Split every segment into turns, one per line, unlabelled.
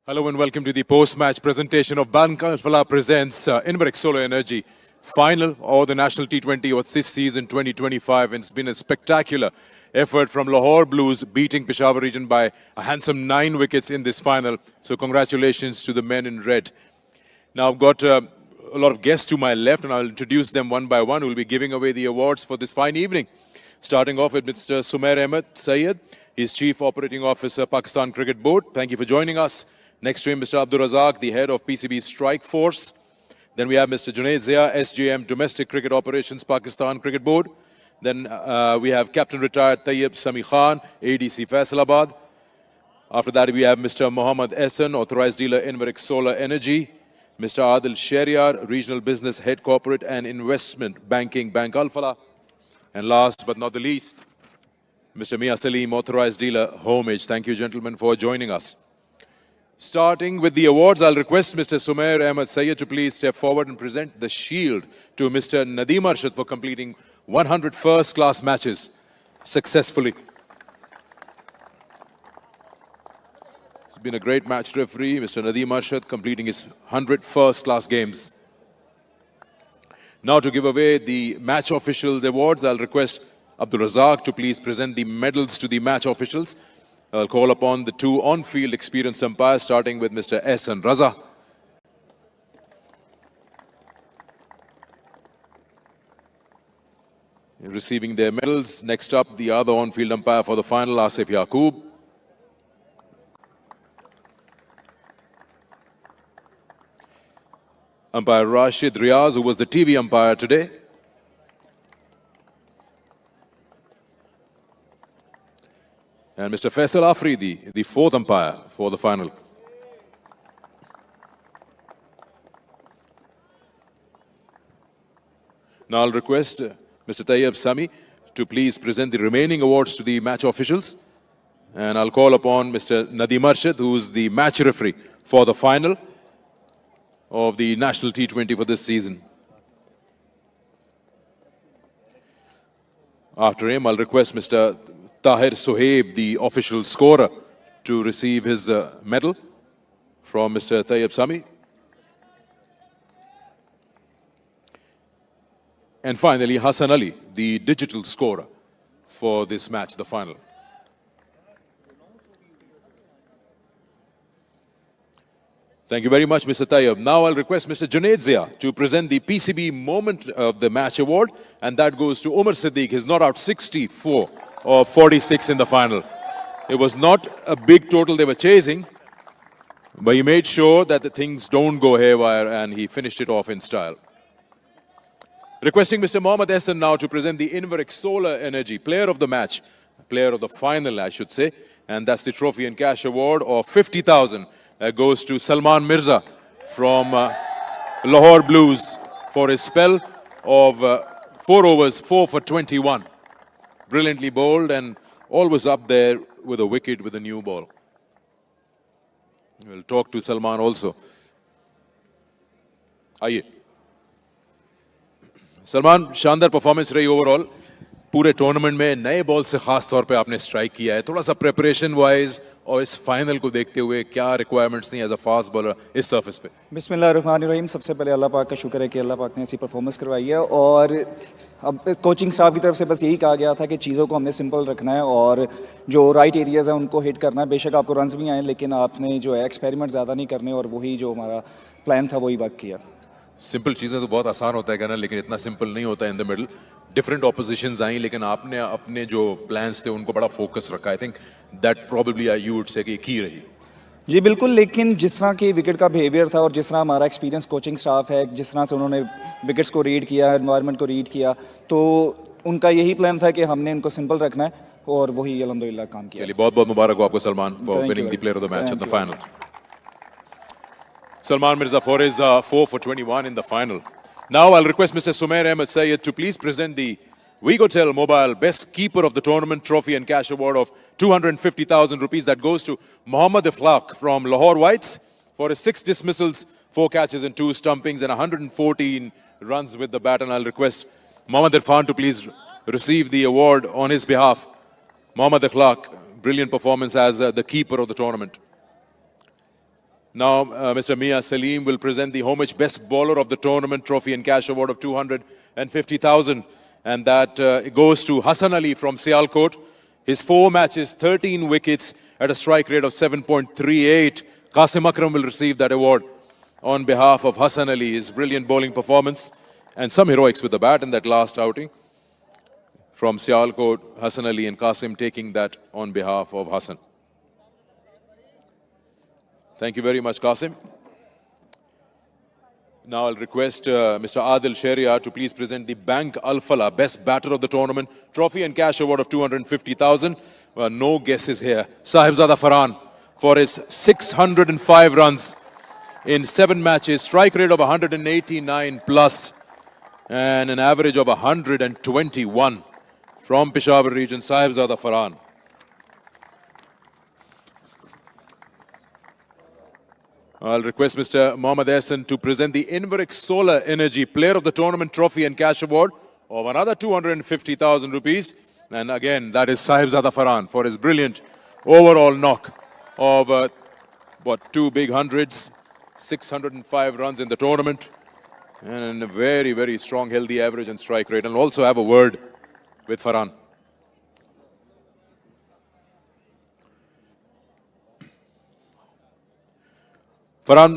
Hello and welcome to the post-match presentation of Bank Alfala presents Inverex Solar Energy final of the National T20 of this season 2025. And it's been a spectacular effort from Lahore Blues beating Peshawar region by a handsome 9 wickets in this final. So congratulations to the men in red. Now I've got a lot of guests to my left and I'll introduce them one by one. We'll be giving away the awards for this fine evening. Starting off with Mr. Sumair Ahmed Syed. He's Chief Operating Officer, Pakistan Cricket Board. Thank you for joining us. Next to him, Mr. Abdul Razak, the head of PCB Strike Force. Then we have Mr. Junaid Zia, SGM, Domestic Cricket Operations, Pakistan Cricket Board. Then we have Captain Retired Tayyib Sami Khan, ADC Faisalabad. After that, we have Mr. Mohammad Ehsan, Authorized Dealer, Inverex Solar Energy. Mr. Adil Shariar, Regional Business Head Corporate and Investment Banking, Bank Alfala. And last but not the least, Mr. Mia Salim, Authorized Dealer, Homage. Thank you, gentlemen, for joining us. Starting with the awards, I'll request Mr. Sumair Ahmed Syed to please step forward and present the shield to Mr. Nadeem Arshad for completing 100 first-class matches successfully. It's been a great match referee, Mr. Nadeem Arshad, completing his 100 first-class games. Now to give away the match officials awards, I'll request Abdul Razak to please present the medals to the match officials. I'll call upon the two on-field experienced umpires, starting with Mr. Ehsan Raza. Receiving their medals. Next up, the other on-field umpire for the final, Asif Yaqub. Umpire Rashid Riaz, who was the TV umpire today. And Mr. Faisal Afridi, the fourth umpire for the final. Now I'll request Mr. Tayyib Sami to please present the remaining awards to the match officials. And I'll call upon Mr. Nadeem Arshad, who's the match referee for the final of the National T20 for this season. After him, I'll request Mr. Tahir Sohaib, the official scorer, to receive his medal from Mr. Tayyib Sami. And finally, Hassan Ali, the digital scorer for this match, the final. Thank you very much, Mr. Tayyib. Now I'll request Mr. Junaid Zia to present the PCB Moment of the Match Award, and that goes to Umar Siddiq. He's not out 64 or 46 in the final. It was not a big total they were chasing, but he made sure that the things don't go haywire and he finished it off in style. Requesting Mr. Mohammad Ehsan now to present the Inverex Solar Energy Player of the Match, Player of the Final, I should say, and that's the trophy and cash award of 50,000 goes to Salman Mirza from Lahore Blues for his spell of 4 overs, 4 for 21. Brilliantly bowled and always up there with a wicket with a new ball. We'll talk to Salman also. Aye. Salman, शानदार performance रही overall. पूरे tournament में नए ball से खास तौर पे आपने स्ट्राइक किया है. थोड़ा सा प्रिपरेशन वाइज और इस फाइनल को देखते हुए क्या रिक्वायरमेंट्स थी एज अ फास्ट बॉलर इस सरफेस पे?
बिस्मिल्लाहिर्रहमानिर्रहीम. सबसे पहले अल्लाह पाक का शुक्र है कि अल्लाह पाक ने ऐसी परफॉर्मेंस करवाई है और अब कोचिंग स्टाफ की तरफ से बस यही कहा गया था कि चीज़ों को हमने सिंपल रखना है और जो राइट एरियाज़ हैं उनको हिट करना है. बेशक आपको रन्स भी आए लेकिन आपने जो है एक्सपेरिमेंट ज़्यादा नहीं करने और वही जो हमारा प्लान था वही वर्क किया.
सिंपल चीज़ें तो बहुत आसान होता है कहना, लेकिन इतना सिंपल नहीं होता है in the middle. Different oppositions आई लेकिन आपने अपने जो प्लान्स थे उनको बड़ा फोकस रखा. I think that probably you would say कि की रही.
जी बिल्कुल, लेकिन जिस तरह की विकेट का बिहेवियर था और जिस तरह हमारा एक्सपीरियंस कोचिंग स्टाफ है, जिस तरह से उन्होंने विकेट्स को रीड किया, एनवायरनमेंट को रीड किया, तो उनका यही प्लान था कि हमने इनको सिंपल रखना है और वही अल्हम्दुलिल्लाह काम किया.
चलिए, बहुत बहुत मुबारक हो आपको Salman for winning the player of the match in the final. Salman Mirza for his 4 for 21 in the final. Now I'll request Mr. Sumair Ahmed Syed to please present the Wigotel Mobile Best Keeper of the Tournament Trophy and Cash Award of 250,000 rupees. That goes to Mohammad Iflaq from Lahore Whites for his 6 dismissals, 4 catches and 2 stumpings and 114 runs with the bat. And I'll request Mohammad Irfan to please receive the award on his behalf. Mohammad Iflaq, brilliant performance as the keeper of the tournament. Now, Mr. Mia Salim will present the Homage Best Bowler of the Tournament trophy and cash award of 250,000. And that goes to Hassan Ali from Sialkot. His 4 matches, 13 wickets at a strike rate of 7.38. Qasim Akram will receive that award on behalf of Hassan Ali. His brilliant bowling performance and some heroics with the bat in that last outing. From Sialkot, Hassan Ali and Qasim taking that on behalf of Hassan. Thank you very much, Qasim. Now I'll request Mr. Adil Sharia to please present the Bank Al-Falah Best Batter of the Tournament trophy and cash award of 250,000. No guesses here. Sahibzada Farhan for his 605 runs in 7 matches, strike rate of 189 plus and an average of 121 from Peshawar region, Sahibzada Farhan. I'll request Mr. Mohammad Ehsan to present the Inverex Solar Energy Player of the Tournament trophy and cash award of another 250,000 rupees. And again, that is Sahibzada Farhan for his brilliant overall knock of 2 big hundreds, 605 runs in the tournament, and a very, very strong, healthy average and strike rate. And also have a word with Farhan. Farhan,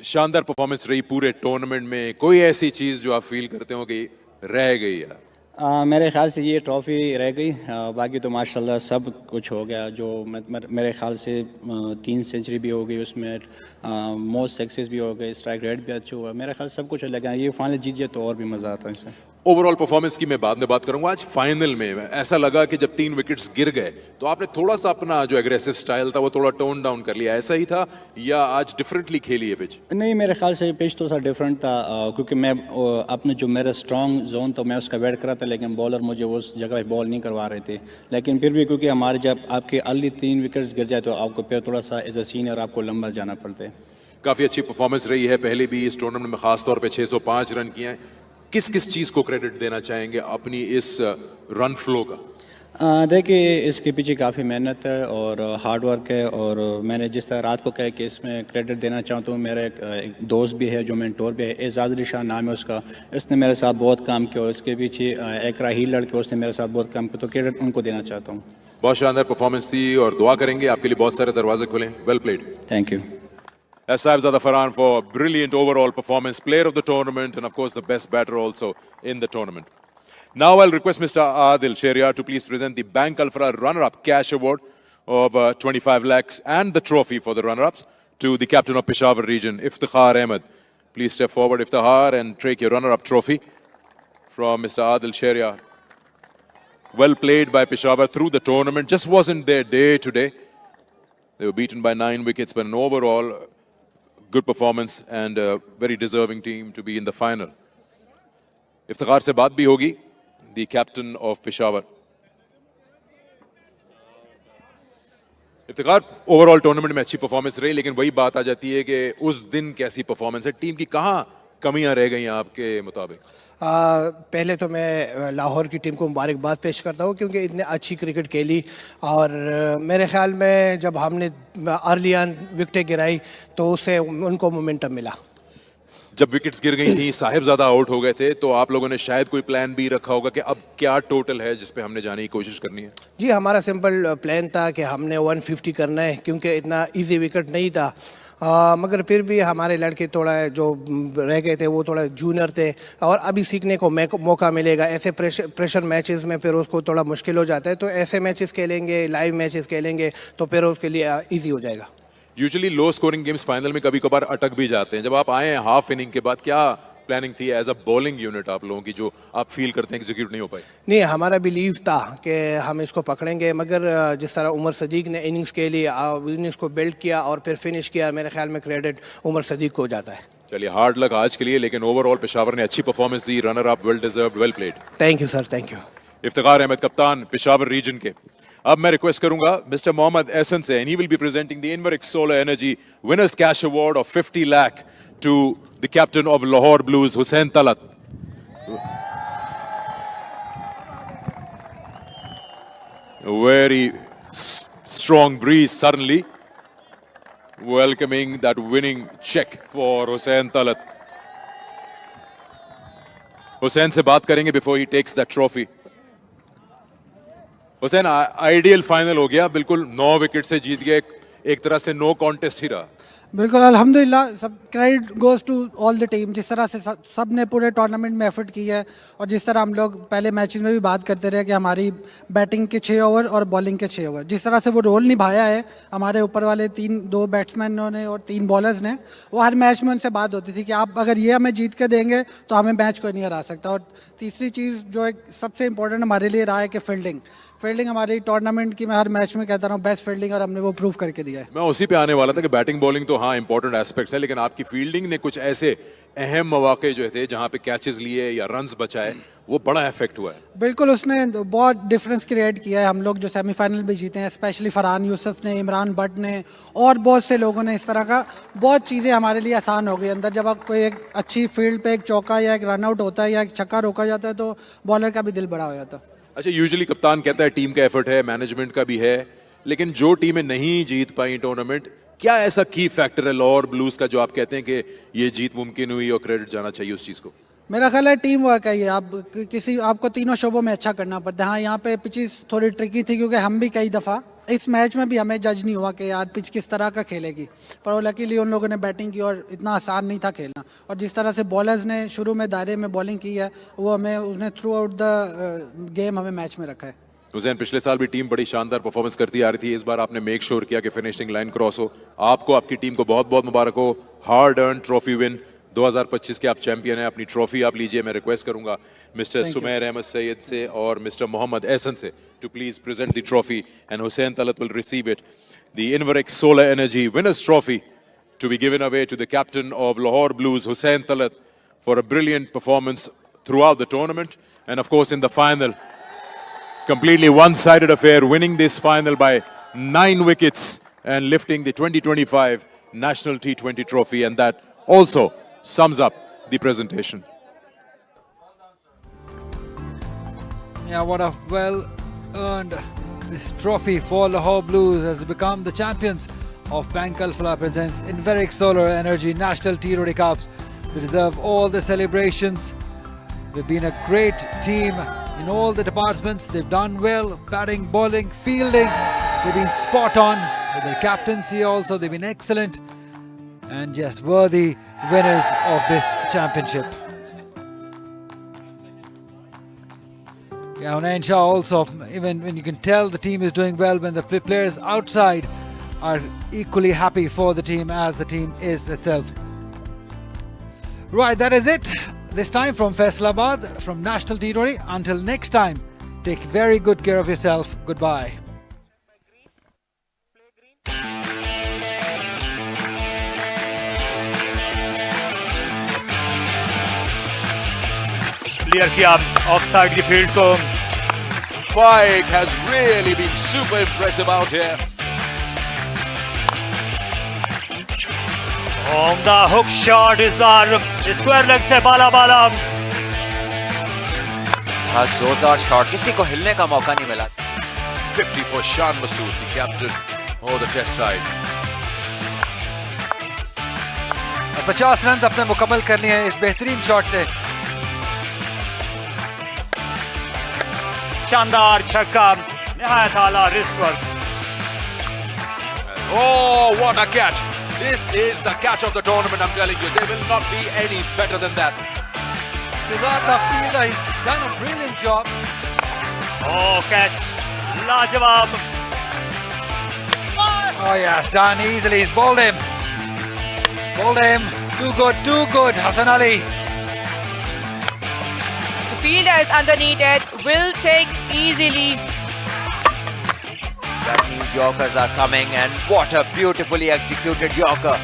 शानदार performance रही पूरे tournament में. कोई ऐसी चीज़ जो आप feel करते हो कि रह गई यार?
मेरे ख्याल से ये ट्रॉफ़ी रह गई. बाकी तो माशाल्लाह सब कुछ हो गया. जो मेरे ख्याल से 3 सेंचुरी भी हो गई, उसमें मोस्ट सक्सेस भी हो गए, स्ट्राइक रेट भी अच्छा हुआ. मेरे ख्याल सब कुछ लगा. ये फाइनल जीत जाए तो और भी मज़ा आता है इससे.
ओवरऑल परफॉर्मेंस की मैं बाद में बात करूंगा. आज फाइनल में ऐसा लगा कि जब 3 विकेट्स गिर गए तो आपने थोड़ा सा अपना जो एग्रेसिव स्टाइल था वो थोड़ा टोन डाउन कर लिया. ऐसा ही था या आज डिफरेंटली खेली है पिच?
नहीं, मेरे ख्याल से पिच तो सा डिफरेंट था, क्योंकि मैं अपने जो मेरा स्ट्रॉन्ग जोन तो मैं उसका वेट करा था, लेकिन बॉलर मुझे उस जगह पे बॉल नहीं करवा रहे थे. लेकिन फिर भी क्योंकि हमारे जब आपके अर्ली 3 विकेट्स गिर जाए तो आपको फिर थोड़ा सा एज अ सीनियर आपको लंबा जाना पड़ता है.
काफ़ी अच्छी परफॉर्मेंस रही है पहले भी इस टूर्नामेंट में, खासतौर पर 605 रन किए हैं. किस किस चीज़ को क्रेडिट देना चाहेंगे अपनी इस रन फ्लो का?
देखिए, इसके पीछे काफ़ी मेहनत है और हार्ड वर्क है. और मैंने जिस तरह रात को कहा कि इसमें क्रेडिट देना चाहता हूँ, मेरा एक दोस्त भी है जो मेंटोर भी है, एजाज अली शाह नाम है उसका. इसने मेरे साथ बहुत काम किया और इसके पीछे एक राही लड़के उसने मेरे साथ बहुत काम किया, तो क्रेडिट उनको देना चाहता हूँ.
बहुत शानदार परफॉर्मेंस थी और दुआ करेंगे आपके लिए बहुत सारे दरवाजे खुलें. Well played.
Thank you.
As Sahibzada Farhan for brilliant overall performance, player of the tournament, and of course the best batter also in the tournament. Now I'll request Mr. Adil Sharia to please present the Bank Al-Falah runner-up cash award of 25 lakhs and the trophy for the runner-ups to the captain of Peshawar region, Iftikhar Ahmed. Please step forward, Iftikhar, and take your runner-up trophy from Mr. Adil Sharia. Well played by Peshawar through the tournament. Just wasn't their day today. They were beaten by 9 wickets, but an overall good performance and a very deserving team to be in the final. Iftikhar se baat bhi hogi, the captain of Peshawar. Iftikhar, overall tournament में अच्छी performance रही, लेकिन वही बात आ जाती है कि उस दिन कैसी performance है, टीम की कहाँ कमियां रह गई आपके मुताबिक?
पहले तो मैं लाहौर की टीम को मुबारकबाद पेश करता हूँ क्योंकि इतने अच्छी क्रिकेट खेली. और मेरे ख्याल में जब हमने अर्ली ऑन विकेटें गिराई तो उससे उनको मोमेंटम मिला.
जब विकेट्स गिर गई थी, साहिबजादा आउट हो गए थे, तो आप लोगों ने शायद कोई प्लान भी रखा होगा कि अब क्या टोटल है जिस पे हमने जाने की कोशिश करनी है?
जी, हमारा सिंपल प्लान था कि हमने 150 करना है क्योंकि इतना इजी विकेट नहीं था. मगर फिर भी हमारे लड़के थोड़ा जो रह गए थे वो थोड़ा जूनियर थे और अभी सीखने को मौका मिलेगा. ऐसे प्रेशर मैचेस में फिर उसको थोड़ा मुश्किल हो जाता है, तो ऐसे मैचेस खेलेंगे, लाइव मैचेस खेलेंगे तो फिर उसके लिए इजी हो जाएगा.
Usually low scoring games final में कभी कभार अटक भी जाते हैं. जब आप आए हैं हाफ इनिंग के बाद, क्या प्लानिंग थी एज अ बॉलिंग यूनिट आप लोगों की जो आप फील करते हैं एग्जीक्यूट नहीं हो पाई?
नहीं, हमारा बिलीव था कि हम इसको पकड़ेंगे, मगर जिस तरह उमर सदीक ने इनिंग्स के लिए इनिंग्स को बिल्ड किया और फिर फिनिश किया, मेरे ख्याल में क्रेडिट उमर सदीक को जाता है.
चलिए, हार्ड लक आज के लिए, लेकिन ओवरऑल पेशावर ने अच्छी परफॉर्मेंस दी. Runner up, well deserved, well played.
Thank you sir, thank you.
Iftikhar Ahmed, कप्तान पेशावर रीजन के. अब मैं रिक्वेस्ट करूंगा मिस्टर मोहम्मद एहसन से, and he will be presenting the Inverex solar energy winners cash award of 50 lakh to the captain of Lahore blues, Hussain Talat. A very strong breeze suddenly. welcoming that winning check for Hussain Talat. Hussain से बात करेंगे before he takes that trophy. Hussain, ideal final हो गया, बिल्कुल 9 wicket से जीत गए, एक तरह से नो कॉन्टेस्ट ही रहा.
बिल्कुल अल्हम्दुलिल्लाह, सब credit goes to all the team. जिस तरह से सब ने पूरे टूर्नामेंट में एफर्ट किया है और जिस तरह हम लोग पहले मैचेस में भी बात करते रहे कि हमारी बैटिंग के 6 ओवर और बॉलिंग के 6 ओवर, जिस तरह से वो रोल निभाया है हमारे ऊपर वाले 2 बैट्समैनों ने और 3 बॉलर्स ने, वो हर मैच में उनसे बात होती थी कि आप अगर ये हमें जीत के देंगे तो हमें मैच कोई नहीं हरा सकता. और तीसरी चीज़ जो एक सबसे इंपॉर्टेंट हमारे लिए रहा है कि फील्डिंग हमारी टूर्नामेंट की, मैं हर मैच में कहता रहा हूँ, बेस्ट फील्डिंग, और हमने वो प्रूव करके दिया है.
मैं उसी पे आने वाला था कि बैटिंग बॉलिंग तो हाँ इंपॉर्टेंट एस्पेक्ट्स है, लेकिन आपकी फील्डिंग ने कुछ ऐसे अहम मौके जो थे जहाँ पे कैचेस लिए या रन्स बचाए, वो बड़ा इफेक्ट हुआ है.
बिल्कुल, उसने बहुत डिफरेंस क्रिएट किया है. हम लोग जो सेमीफाइनल भी जीते हैं, स्पेशली फरहान यूसुफ ने, इमरान भट्ट ने और बहुत से लोगों ने, इस तरह का बहुत चीज़ें हमारे लिए आसान हो गई अंदर. जब आप कोई एक अच्छी फील्ड पे एक चौका या एक रन आउट होता है या एक छक्का रोका जाता है तो बॉलर का भी दिल बड़ा हो जाता है.
अच्छा, यूजुअली कप्तान कहता है टीम का एफर्ट है, मैनेजमेंट का भी है, लेकिन जो टीमें नहीं जीत पाई टूर्नामेंट, क्या ऐसा की फैक्टर है लाहौर ब्लूज का जो आप कहते हैं कि ये जीत मुमकिन हुई और क्रेडिट जाना चाहिए उस चीज़ को?
मेरा ख्याल है टीम वर्क है ये. आपको तीनों शोबों में अच्छा करना पड़ता है. हाँ, यहाँ पे पिचेस थोड़ी ट्रिकी थी क्योंकि हम भी कई दफ़ा इस मैच में भी हमें जज नहीं हुआ कि यार पिच किस तरह का खेलेगी, पर वो लकीली उन लोगों ने बैटिंग की और इतना आसान नहीं था खेलना. और जिस तरह से बॉलर्स ने शुरू में दायरे में बॉलिंग की है, वो हमें उसने थ्रू आउट द गेम हमें मैच में रखा है.
हुसैन, पिछले साल भी टीम बड़ी शानदार परफॉर्मेंस करती आ रही थी, इस बार आपने मेक श्योर किया कि फिनिशिंग लाइन क्रॉस हो. आपको, आपकी टीम को बहुत बहुत मुबारक हो. हार्ड अर्न ट्रॉफी विन, 2025 के आप चैंपियन हैं. अपनी ट्रॉफी आप लीजिए. मैं रिक्वेस्ट करूंगा मिस्टर सुमैर अहमद सैयद से और मिस्टर मोहम्मद एहसन से to please present the trophy, and Hussain Talat will receive it. The Inverex Solar Energy Winners Trophy to be given away to the captain of Lahore Blues, Hussain Talat, for a brilliant performance throughout the tournament. And of course in the final, completely one-sided affair, winning this final by 9 wickets and lifting the 2025 National T20 Trophy, and that also sums up the presentation.
Yeah, what a well-earned this trophy for Lahore Blues has become the champions of Bank Alfala presents Inverex Solar Energy National T20 Cups. They deserve all the celebrations. They've been a great team in all the departments. They've done well, batting, bowling, fielding. They've been spot on with their captaincy also. They've been excellent and yes, worthy winners of this championship. Yeah, Hunain Shah also, even when you can tell the team is doing well, when the players outside are equally happy for the team as the team is itself. Right, that is it. This time from Faisalabad, from National T20. Until next time, take very good care of yourself. Goodbye.
Clear किया of side की field को.
Faik has really been super impressive out here.
On the hook shot, इस bar square leg से बाला बाला.
जोरदार shot, किसी को हिलने का मौका नहीं मिला.
50 for Shan Masood, the captain of the test side.
50 run अपने मुकम्मल कर लिए हैं इस बेहतरीन शॉट से.
शानदार छक्का, निहायत आला risk work.
Oh, what a catch! This is the catch of the tournament, I'm telling you. There will not be any better than that.
Shehzad the fielder, he's done a brilliant job.
Oh, catch, लाजवाब.
Oh yes, done easily. He's bowled him. Bowled him. Too good. Hassan Ali.
The fielders underneath it will take easily.
That means Yorkers are coming, and what a beautifully executed Yorker.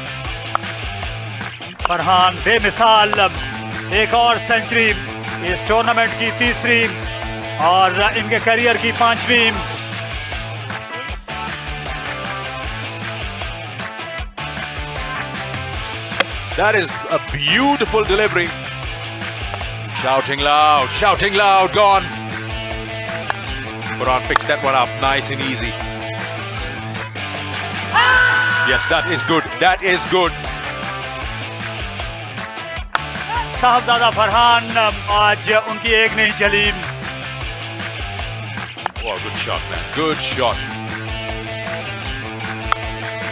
Farhan बेमिसाल, एक और century, इस tournament की तीसरी और इनके career की 5वीं.
That is a beautiful delivery. Shouting loud, gone. Farhan picks that one up, nice and easy. Yes, that is good. That is good.
साहबजादा Farhan आज उनकी एक नहीं चली.
Oh, good shot, man. Good shot.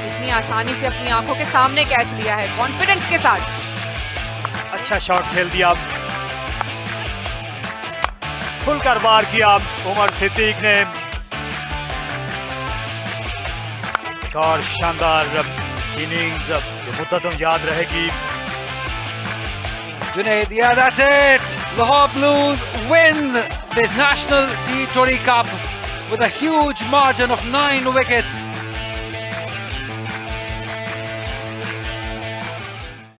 इतनी आसानी से अपनी आंखों के सामने कैच लिया है, कॉन्फिडेंस के साथ.
अच्छा शॉट खेल दिया, खुलकर वार किया उमर सिद्दीक ने. एक और शानदार इनिंग्स जो मुद्दतों याद रहेगी.
Junaid, yeah, that's it. Lahore Blues win this National T20 Cup with a huge margin of 9 wickets.